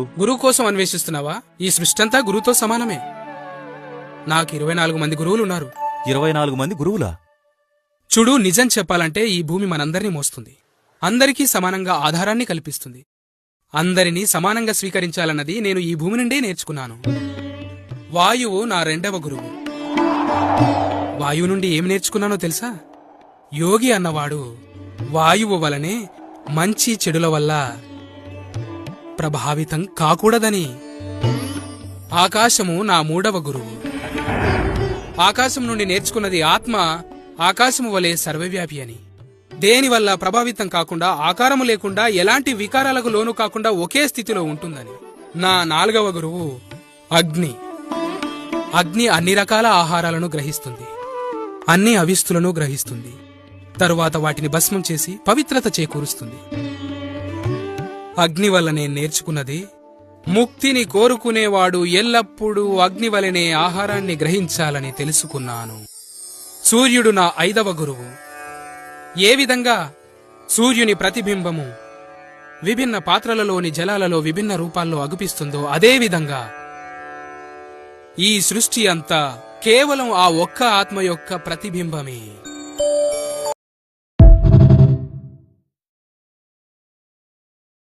గురువు కోసం అన్వేషిస్తున్నావా? ఈ సృష్టంతా గురువుతో సమానమే. నాకు 24 మంది గురువులున్నారు. 24 మంది గురువులా? చూడు, నిజం చెప్పాలంటే ఈ భూమి మనందరినీ మోస్తుంది. అందరికీ సమానంగా ఆధారాన్ని కల్పిస్తుంది. అందరినీ సమానంగా స్వీకరించాలన్నది నేను ఈ భూమి నుండే నేర్చుకున్నాను. వాయువు నా 2వ గురువు. వాయువు నుండి ఏం నేర్చుకున్నానో తెలుసా? యోగి అన్నవాడు వాయువు వలనే మంచి చెడుల వల్ల ప్రభావితం కాకూడదని. ఆకాశము నా 3వ గురువు. ఆకాశం నుండి నేర్చుకున్నది ఆత్మ ఆకాశము వలె సర్వవ్యాపి అని. దేనివల్ల ప్రభావితం కాకుండా, ఆకారము లేకుండా, ఎలాంటి వికారాలకు లోను కాకుండా ఒకే స్థితిలో ఉంటుందని. నా 4వ గురువు అగ్ని. అగ్ని అన్ని రకాల ఆహారాలను గ్రహిస్తుంది, అన్ని అవిస్తులను గ్రహిస్తుంది, తరువాత వాటిని భస్మం చేసి పవిత్రత చేకూరుస్తుంది. అగ్ని వల్ల నేను నేర్చుకున్నది, ముక్తిని కోరుకునేవాడు ఎల్లప్పుడూ అగ్ని వలనే ఆహారాన్ని గ్రహించాలని తెలుసుకున్నాను. సూర్యుడు నా 5వ గురువు. ఏ విధంగా సూర్యుని ప్రతిబింబము విభిన్న పాత్రలలోని జలాలలో విభిన్న రూపాల్లో అగుపిస్తుందో, అదేవిధంగా ఈ సృష్టి అంతా కేవలం ఆ ఒక్క ఆత్మ యొక్క ప్రతిబింబమే.